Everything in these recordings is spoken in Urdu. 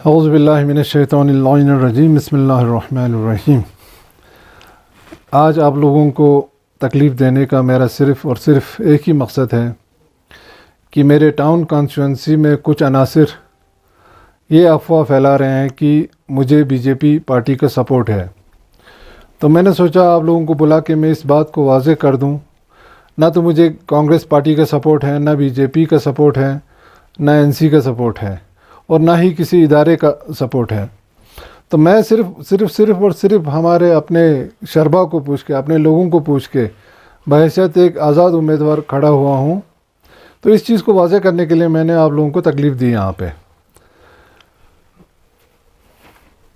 اعوذ باللہ من الشیطان اللعین الرجیم بسم اللہ الرحمن الرحیم۔ آج آپ لوگوں کو تکلیف دینے کا میرا صرف اور صرف ایک ہی مقصد ہے کہ میرے ٹاؤن کانسٹیچوئنسی میں کچھ عناصر یہ افواہ پھیلا رہے ہیں کہ مجھے بی جے پی پارٹی کا سپورٹ ہے، تو میں نے سوچا آپ لوگوں کو بلا کے میں اس بات کو واضح کر دوں۔ نہ تو مجھے کانگریس پارٹی کا سپورٹ ہے، نہ بی جے پی کا سپورٹ ہے، نہ این سی کا سپورٹ ہے، اور نہ ہی کسی ادارے کا سپورٹ ہے۔ تو میں صرف ہمارے اپنے شربا کو پوچھ کے، اپنے لوگوں کو پوچھ کے بحیثیت ایک آزاد امیدوار کھڑا ہوا ہوں۔ تو اس چیز کو واضح کرنے کے لیے میں نے آپ لوگوں کو تکلیف دی یہاں پہ۔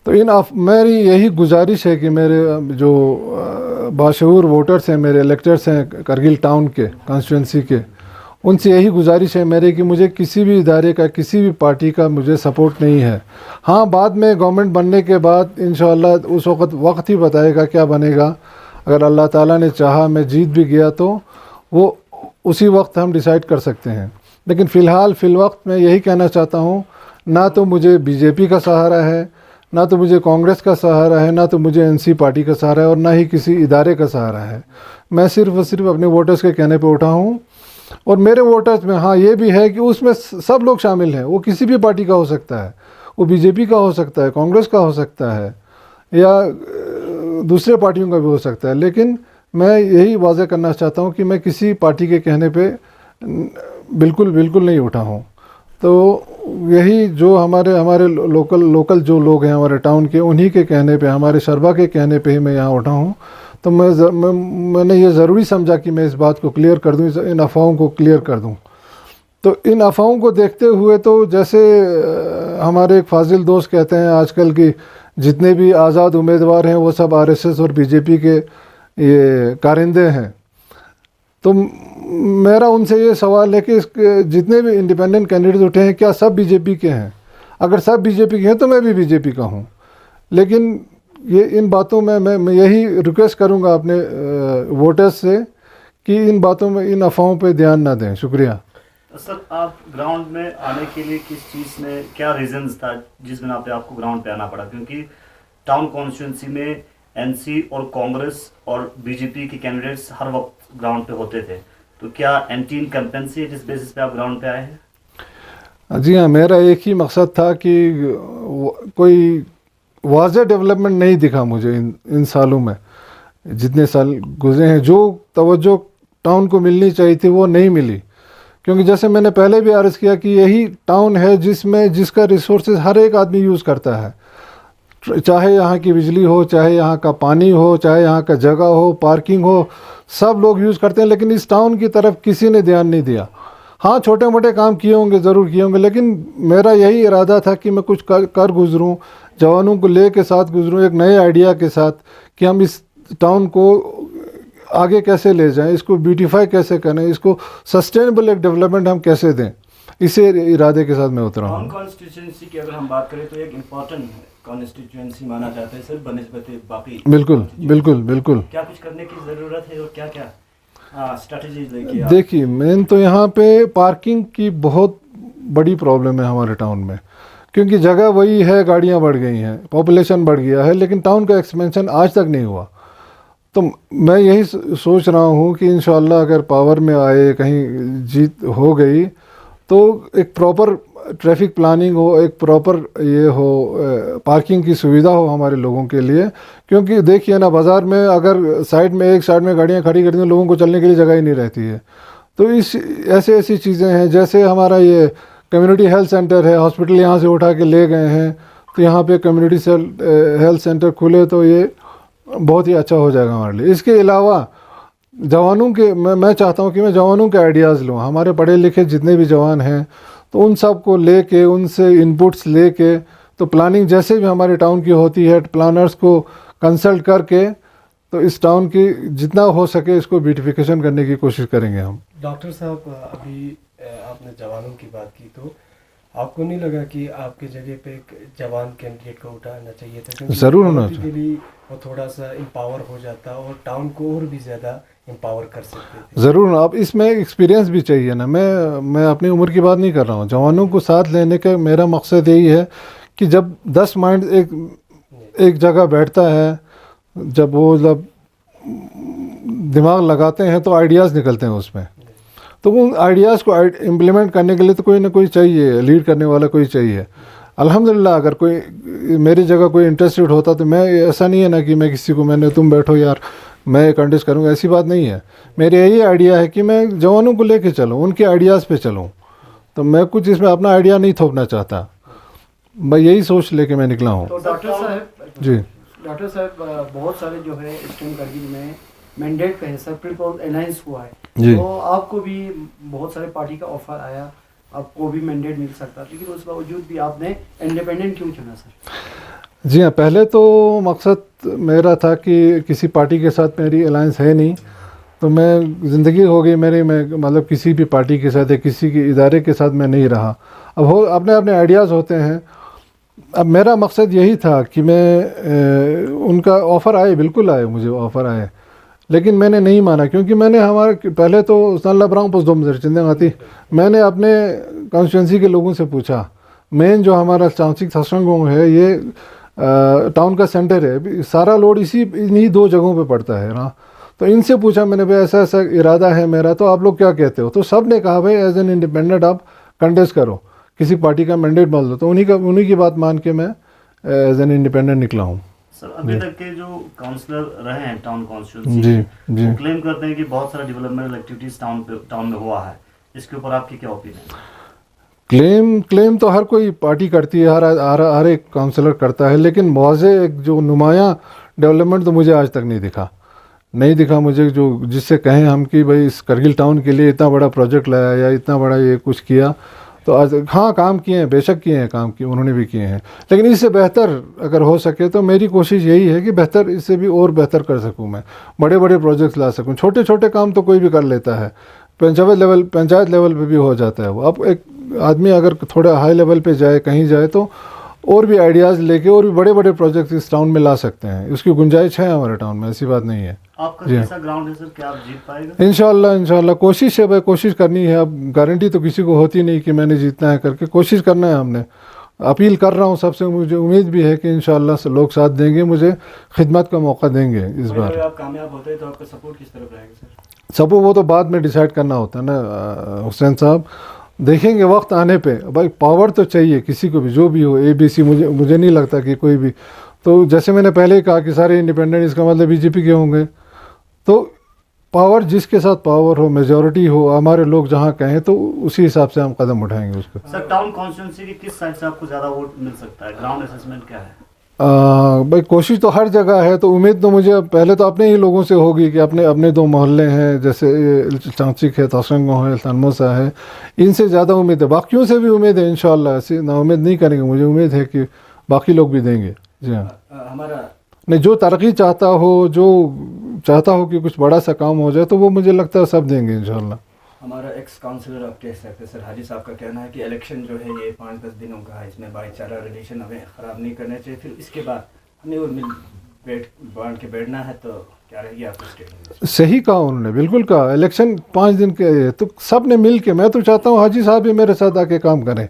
تو میری یہی گزارش ہے کہ میرے جو باشعور ووٹرز ہیں، میرے الیکٹرز ہیں کرگل ٹاؤن کے کانسٹیچوئنسی کے، ان سے یہی گزارش ہے میرے کہ مجھے کسی بھی ادارے کا، کسی بھی پارٹی کا مجھے سپورٹ نہیں ہے۔ ہاں، بعد میں گورنمنٹ بننے کے بعد انشاءاللہ اس وقت ہی بتائے گا کیا بنے گا۔ اگر اللہ تعالیٰ نے چاہا میں جیت بھی گیا تو وہ اسی وقت ہم ڈیسائیڈ کر سکتے ہیں، لیکن فی الوقت میں یہی کہنا چاہتا ہوں، نہ تو مجھے بی جے پی کا سہارا ہے، نہ تو مجھے کانگریس کا سہارا ہے، نہ تو مجھے این سی پارٹی کا سہارا ہے، اور نہ ہی کسی ادارے کا سہارا ہے۔ میں صرف اپنے ووٹرز کے کہنے پہ اٹھا ہوں، اور میرے ووٹرز میں ہاں یہ بھی ہے کہ اس میں سب لوگ شامل ہیں۔ وہ کسی بھی پارٹی کا ہو سکتا ہے، وہ بی جے پی کا ہو سکتا ہے، کانگریس کا ہو سکتا ہے، یا دوسرے پارٹیوں کا بھی ہو سکتا ہے، لیکن میں یہی واضح کرنا چاہتا ہوں کہ میں کسی پارٹی کے کہنے پہ بالکل نہیں اٹھا ہوں۔ تو یہی جو ہمارے لوکل جو لوگ ہیں ہمارے ٹاؤن کے، انہی کے کہنے پہ، ہمارے شربا کے کہنے پہ ہی میں یہاں اٹھا ہوں۔ تو میں نے یہ ضروری سمجھا کہ میں اس بات کو کلیئر کر دوں، ان افواہوں کو کلیئر کر دوں۔ تو ان افواہوں کو دیکھتے ہوئے تو جیسے ہمارے ایک فاضل دوست کہتے ہیں، آج کل کی جتنے بھی آزاد امیدوار ہیں وہ سب آر ایس ایس اور بی جے پی کے یہ کارندے ہیں۔ تو میرا ان سے یہ سوال ہے کہ جتنے بھی انڈیپینڈنٹ کینڈیڈیٹ اٹھے ہیں کیا سب بی جے پی کے ہیں؟ اگر سب بی جے پی کے ہیں تو میں بھی بی جے پی کا ہوں، لیکن ان باتوں میں یہی ریکویسٹ کروں گا اپنے ووٹرز سے کہ ان باتوں میں، ان افواہوں پہ دھیان نہ دیں۔ شکریہ۔ سر، آپ گراؤنڈ میں آنے کے لیے کس چیز میں، کیا ریزنز تھا جس بنا پہ آپ کو گراؤنڈ پہ آنا پڑا؟ کیونکہ ٹاؤن کانسٹیچوئنسی میں این سی اور کانگریس اور بی جے پی کے کینڈیڈیٹس ہر وقت گراؤنڈ پہ ہوتے تھے، تو کیا اینٹی انکمپنسی ہے جس بیسس پہ آپ گراؤنڈ پہ آئے ہیں؟ جی ہاں، میرا ایک ہی مقصد تھا کہ کوئی واضح ڈیولپمنٹ نہیں دکھا مجھے ان سالوں میں، جتنے سال گزرے ہیں۔ جو توجہ ٹاؤن کو ملنی چاہیے تھی وہ نہیں ملی، کیونکہ جیسے میں نے پہلے بھی عرض کیا کہ یہی ٹاؤن ہے جس کا ریسورسز ہر ایک آدمی یوز کرتا ہے، چاہے یہاں کی بجلی ہو، چاہے یہاں کا پانی ہو، چاہے یہاں کا جگہ ہو، پارکنگ ہو، سب لوگ یوز کرتے ہیں، لیکن اس ٹاؤن کی طرف کسی نے دھیان نہیں دیا۔ ہاں، چھوٹے موٹے کام کیے ہوں گے، ضرور کیے ہوں گے، لیکن میرا یہی ارادہ تھا کہ میں کچھ کر گزروں، جوانوں کو لے کے ساتھ گزروں، ایک نئے آئیڈیا کے ساتھ کہ ہم اس ٹاؤن کو آگے کیسے لے جائیں، اس کو بیوٹیفائی کیسے کریں، اس کو سسٹینیبل ایک ڈیولپمنٹ ہم کیسے دیں، اسی ارادے کے ساتھ میں اترا ہوں۔ کانسٹیچوئنسی کی اگر ہم بات کریں تو ایک امپورٹنٹ کانسٹیچوئنسی مانا جاتا ہے سر بنسبت باقی۔ بالکل کیا کچھ کرنے کی ضرورت ہے اور کیا اسٹریٹجیز لے کے؟ دیکھیے، مین تو یہاں پہ پارکنگ کی بہت بڑی پرابلم ہے ہمارے ٹاؤن میں، کیونکہ جگہ وہی ہے، گاڑیاں بڑھ گئی ہیں، پاپولیشن بڑھ گیا ہے، لیکن ٹاؤن کا ایکسپینشن آج تک نہیں ہوا۔ تو میں یہی سوچ رہا ہوں کہ انشاءاللہ اگر پاور میں آئے، کہیں جیت ہو گئی، تو ایک پراپر ٹریفک پلاننگ ہو، ایک پراپر یہ ہو، پارکنگ کی سویدھا ہو ہمارے لوگوں کے لیے۔ کیونکہ دیکھیے نا، بازار میں اگر ایک سائڈ میں گاڑیاں کھڑی کرتی ہیں، لوگوں کو چلنے کے لیے جگہ ہی نہیں رہتی ہے۔ تو ایسی چیزیں ہیں، جیسے ہمارا یہ کمیونٹی ہیلتھ سینٹر ہے، ہاسپٹل یہاں سے اٹھا کے لے گئے ہیں، تو یہاں پہ کمیونٹی ہیلتھ سینٹر کھلے تو یہ بہت ہی اچھا ہو جائے گا ہمارے لیے۔ اس کے علاوہ جوانوں کے، میں چاہتا ہوں کہ میں جوانوں کے آئیڈیاز لوں، ہمارے پڑھے لکھے جتنے بھی جوان ہیں، تو ان سب کو لے کے، ان سے انپٹس لے کے، تو پلاننگ جیسے بھی ہمارے ٹاؤن کی ہوتی ہے، پلانرز کو کنسلٹ کر کے، تو اس ٹاؤن کی جتنا ہو سکے اس کو بیوٹیفیکیشن کرنے کی کوشش کریں گے ہم۔ ڈاکٹر صاحب، ابھی آپ نے جوانوں کی بات کی، تو آپ کو نہیں لگا کہ آپ کی جگہ پہ ایک جوان کینڈیڈیٹ کو اٹھانا چاہیے تھا؟ ضرور ہونا چاہیے، وہ تھوڑا سا امپاور ہو جاتا اور ٹاؤن کو اور بھی زیادہ امپاور کر سکتے تھے۔ ضرور۔ اب اس میں ایکسپیرینس بھی چاہیے نا، میں اپنی عمر کی بات نہیں کر رہا ہوں، جوانوں کو ساتھ لینے کا میرا مقصد یہی ہے کہ جب 10 مائنڈ ایک جگہ بیٹھتا ہے، جب وہ جب دماغ لگاتے ہیں تو آئیڈیاز نکلتے ہیں اس میں. تو ان آئیڈیاز کو امپلیمنٹ کرنے کے لیے تو کوئی نہ کوئی چاہیے، لیڈ کرنے والا کوئی چاہیے. الحمدللہ اگر کوئی میری جگہ کوئی انٹرسٹڈ ہوتا تو میں ایسا نہیں ہے نا کہ میں کسی کو میں نے تم بیٹھو یار میں کنٹیسٹ کروں گا، ایسی بات نہیں ہے. میرے یہی آئیڈیا ہے کہ میں جوانوں کو لے کے چلوں، ان کے آئیڈیاز پہ چلوں. تو میں کچھ اس میں اپنا آئیڈیا نہیں تھوپنا چاہتا، میں یہی سوچ لے کے میں نکلا ہوں. تو ڈاکٹر صاحب بہت سارے جو ہے اسٹیم کرگل میں مینڈیٹ کا حصہ پیپل الائنس ہوا ہے، تو آپ کو بھی بہت سارے پارٹی کا آفر آیا، آپ کو بھی مینڈیٹ مل سکتا، لیکن اس باوجود بھی آپ نے انڈیپینڈنٹ کیوں چنا سر؟ جی ہاں، پہلے تو مقصد میرا تھا کہ کسی پارٹی کے ساتھ میری الائنس ہے نہیں، تو میں زندگی ہو گئی میری، میں مطلب کسی بھی پارٹی کے ساتھ یا کسی کے ادارے کے ساتھ میں نہیں رہا. اب اپنے اپنے آئیڈیاز ہوتے ہیں. اب میرا مقصد یہی تھا کہ میں ان کا آفر آئے، بالکل آئے، مجھے آفر آئے، لیکن میں نے نہیں مانا، کیونکہ میں نے ہمارے پہلے تو سن لبراؤں پس دوم در چندے آتی، میں نے اپنے کانسٹیچوئنسی کے لوگوں سے پوچھا. مین جو ہمارا چانسک تھسرنگوں ہے یہ ٹاؤن کا سینٹر ہے، سارا لوڈ انہی 2 جگہوں پہ پڑتا ہے نا. تو ان سے پوچھا میں نے بھائی ایسا ایسا ارادہ ہے میرا، تو آپ لوگ کیا کہتے ہو؟ تو سب نے کہا بھائی ایز این انڈیپینڈنٹ آپ کنٹیسٹ کرو، کسی پارٹی کا مینڈیٹ مان لو. تو انہی کی بات مان کے میں ایز این انڈیپینڈنٹ نکلا ہوں. سر ابھی تک کے جو کاؤنسلر رہے ہیں ٹاؤن کانسٹیچوئنسی جی وہ کلیم کرتے ہیں کہ بہت سارا ڈیولپمنٹل ایکٹیویٹیز ٹاؤن میں ہوا ہے، اس کے اوپر آپ کی کیا اوپینین ہے؟ کلیم تو ہر کوئی پارٹی کرتی ہے، ہر ایک کاؤنسلر کرتا ہے، لیکن واضح ایک جو نمایاں ڈیولپمنٹ تو مجھے آج تک نہیں دکھا مجھے، جو جس سے کہیں ہم کہ بھائی اس کرگل ٹاؤن کے لیے اتنا بڑا پروجیکٹ لایا یا اتنا بڑا یہ کچھ کیا. تو آج ہاں کام کیے ہیں، بے شک کیے ہیں، کام کیے انہوں نے بھی کیے ہیں، لیکن اس سے بہتر اگر ہو سکے تو میری کوشش یہی ہے کہ بہتر اس سے بھی اور بہتر کر سکوں، میں بڑے بڑے پروجیکٹس لا سکوں. چھوٹے چھوٹے کام تو کوئی بھی کر لیتا ہے، پنچایت لیول پہ بھی ہو جاتا ہے وہ. اب ایک آدمی اگر تھوڑا ہائی لیول پہ جائے، کہیں جائے، تو اور بھی آئیڈیاز لے کے اور بھی بڑے بڑے پروجیکٹ اس ٹاؤن میں لا سکتے ہیں. اس کی گنجائش ہے ہمارے ٹاؤن میں، ایسی بات نہیں ہے. آپ کا کیسا گراؤنڈ ہے سر، کیا آپ جیت پائے گا؟ انشاءاللہ کوشش ہے بھائی، کوشش کرنی ہے. اب گارنٹی تو کسی کو ہوتی نہیں کہ میں نے جیتنا ہے کر کے، کوشش کرنا ہے ہم نے. اپیل کر رہا ہوں سب سے، مجھے امید بھی ہے کہ انشاءاللہ سے لوگ ساتھ دیں گے، مجھے خدمت کا موقع دیں گے اس بار. اگر آپ کامیاب ہوتے ہیں تو آپ کا سپورٹ کس طرف رہے گا سر؟ وہ تو بعد میں ڈیسائیڈ کرنا ہوتا ہے نا حسین صاحب، دیکھیں گے وقت آنے پہ. بھائی پاور تو چاہیے کسی کو بھی، جو بھی ہو ABC، مجھے نہیں لگتا کہ کوئی بھی. تو جیسے میں نے پہلے ہی کہا کہ سارے انڈیپینڈنٹ، اس کا مطلب BJP کے ہوں گے. تو پاور جس کے ساتھ پاور ہو، میجورٹی ہو، ہمارے لوگ جہاں کہیں تو اسی حساب سے ہم قدم اٹھائیں گے اس پہ. سر ٹاؤن کانسٹیچوئنسی کی کس سائڈ سے آپ کو زیادہ ووٹ مل سکتا ہے؟ گراؤنڈ اسسمنٹ کیا ہے؟ بھائی کوشش تو ہر جگہ ہے، تو امید تو مجھے پہلے تو اپنے ہی لوگوں سے ہوگی کہ اپنے 2 محلے ہیں، جیسے چانچک ہے، تاسرنگوں ہے، تنموسا ہے، ان سے زیادہ امید ہے. باقیوں سے بھی امید ہے انشاءاللہ، ایسی نا امید نہیں کریں گے. مجھے امید ہے کہ باقی لوگ بھی دیں گے. جی ہاں، ہمارا نہیں جو ترقی چاہتا ہو کہ کچھ بڑا سا کام ہو جائے تو وہ مجھے لگتا ہے سب دیں گے انشاءاللہ. ہمارا ایکس کاؤنسلر آپ کہہ سکتے سر حاجی صاحب کا کہنا ہے کہ الیکشن جو ہے یہ 5-10 دنوں کا ہے، اس میں بھائی چارہ ریلیشن ہمیں خراب نہیں کرنا چاہیے، پھر اس کے بعد ہمیں وہ بانٹ کے بیٹھنا ہے. تو کیا رہے گی آپ کی اسٹیٹمنٹ؟ صحیح کہا انہوں نے، بالکل کہا. الیکشن 5 دن کے تو سب نے مل کے، میں تو چاہتا ہوں حاجی صاحب بھی میرے ساتھ آ کے کام کریں.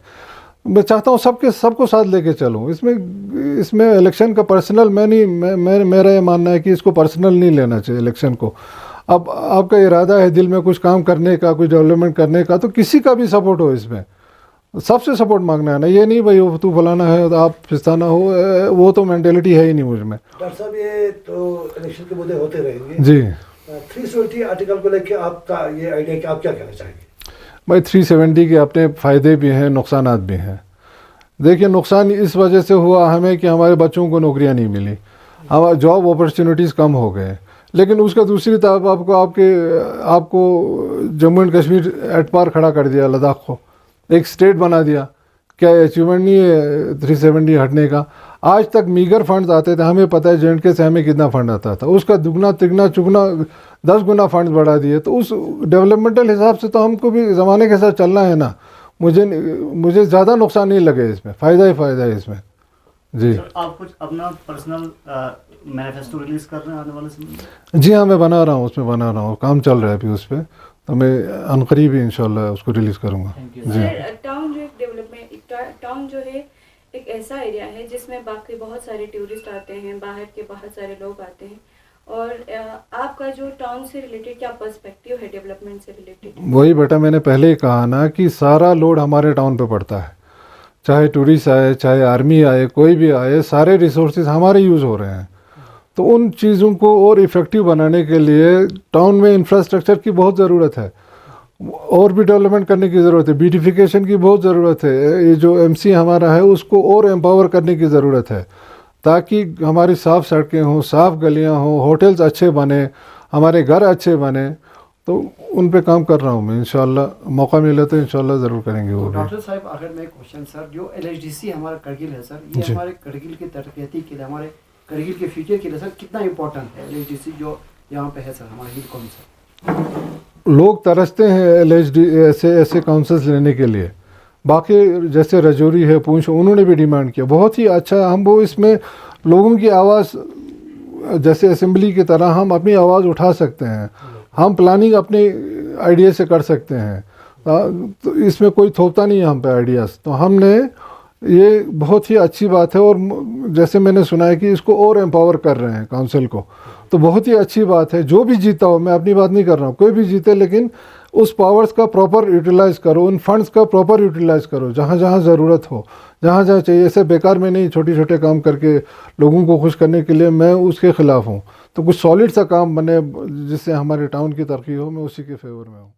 میں چاہتا ہوں سب کو ساتھ لے کے چلوں. اس میں الیکشن کا پرسنل میرا یہ ماننا ہے کہ اس کو پرسنل نہیں لینا چاہیے الیکشن کو. اب آپ کا ارادہ ہے دل میں کچھ کام کرنے کا، کچھ ڈیولپمنٹ کرنے کا، تو کسی کا بھی سپورٹ ہو، اس میں سب سے سپورٹ مانگنا ہے نا. یہ نہیں بھائی تو فلانا ہے تو آپ پھستانہ ہو، وہ تو مینٹلٹی ہے ہی نہیں مجھ میں. ڈاکٹر صاحب یہ تو الیکشن کے مدعے ہوتے رہیں گے. جی 370 آرٹیکل کو لے کے آپ کا یہ آئیڈیا کہ آپ کیا کہنا چاہیں گے؟ بھائی 370 کے اپنے فائدے بھی ہیں، نقصانات بھی ہیں. دیکھیے نقصان اس وجہ سے ہوا ہمیں کہ ہمارے بچوں کو نوکریاں نہیں ملی، جاب اپرچونیٹیز کم ہو گئے. لیکن اس کا دوسری طرف آپ کو Jammu and Kashmir at par کھڑا کر دیا، لداخ کو ایک اسٹیٹ بنا دیا. کیا اچیومنٹ نہیں ہے 370 ہٹنے کا؟ آج تک میگر فنڈز آتے تھے، ہمیں پتہ ہے JNK سے ہمیں کتنا فنڈ آتا تھا، اس کا دگنا تگنا چگنا 10 گنا فنڈز بڑھا دیے. تو اس ڈیولپمنٹل حساب سے تو ہم کو بھی زمانے کے ساتھ چلنا ہے نا. مجھے زیادہ نقصان نہیں لگے اس میں، فائدہ ہی فائدہ ہے اس میں. جی آپ کچھ اپنا پرسنل مینیفیسٹو ریلیز کر رہے ہیں آنے والے سمے میں؟ جی ہاں، میں بنا رہا ہوں، اس میں بنا رہا ہوں، کام چل رہا ہے ابھی اس پہ. تو میں عنقریب ہی انشاءاللہ اس کو ریلیز کروں گا. جی ٹاؤن جو ڈیولپمنٹ، ٹاؤن جو ہے ایک ایسا ایریا ہے جس میں باقی بہت سارے ٹورسٹ آتے ہیں، باہر کے بہت سارے لوگ آتے ہیں، اور آپ کا جو ٹاؤن سے ریلیٹڈ کیا پرسپیکٹیو ہے ڈیولپمنٹ سے ریلیٹڈ؟ وہی بیٹا میں نے پہلے ہی کہا نا کہ سارا لوڈ ہمارے ٹاؤن پہ پڑتا ہے، چاہے ٹورسٹ آئے، چاہے آرمی آئے، کوئی بھی آئے، سارے ریسورسز ہمارے یوز ہو رہے ہیں. تو ان چیزوں کو اور افیکٹو بنانے کے لیے ٹاؤن میں انفراسٹرکچر کی بہت ضرورت ہے، اور بھی ڈیولپمنٹ کرنے کی ضرورت ہے، بیوٹیفیکیشن کی بہت ضرورت ہے. یہ جو ایم سی ہمارا ہے اس کو اور امپاور کرنے کی ضرورت ہے، تاکہ ہماری صاف سڑکیں ہوں، صاف گلیاں ہوں، ہوٹلز اچھے بنے، ہمارے گھر اچھے بنے. تو ان پہ کام کر رہا ہوں میں، انشاءاللہ موقع ملے تو انشاءاللہ ضرور کریں گے وہ بھی. ڈاکٹر صاحب آخر میں کوشچن سر، جو LHDC ہمارا کرگل ہے سر، یہ ہمارے کرگل کی ترقیاتی کے لیے، ہمارے کرگل کے فیوچر کے لیے سر کتنا امپورٹنٹ ہے LHDC جو یہاں پہ ہے سر ہمارے ہند کونسل؟ لوگ ترستے ہیں LHD ایسے کاؤنسلز لینے کے لیے. باقی جیسے رجوری ہے، پونچھ، انہوں نے بھی ڈیمانڈ کیا، بہت ہی اچھا. ہم وہ اس میں لوگوں کی آواز، جیسے اسمبلی کی طرح ہم اپنی آواز اٹھا سکتے ہیں، ہم پلاننگ اپنے آئیڈیا سے کر سکتے ہیں. تو اس میں کوئی تھوپتا نہیں ہے ہم پہ آئیڈیاز. تو ہم نے یہ بہت ہی اچھی بات ہے، اور جیسے میں نے سنا ہے کہ اس کو اور امپاور کر رہے ہیں کونسل کو، تو بہت ہی اچھی بات ہے. جو بھی جیتا ہو، میں اپنی بات نہیں کر رہا ہوں، کوئی بھی جیتے، لیکن اس پاورز کا پراپر یوٹیلائز کرو، ان فنڈز کا پراپر یوٹیلائز کرو جہاں جہاں ضرورت ہو، جہاں جہاں چاہیے. ایسے بیکار میں نہیں چھوٹے چھوٹے کام کر کے لوگوں کو خوش کرنے کے لیے، میں اس کے خلاف ہوں. تو کچھ سالڈ سا کام بنے جس سے ہمارے ٹاؤن کی ترقی ہو، میں اسی کے فیور میں ہوں.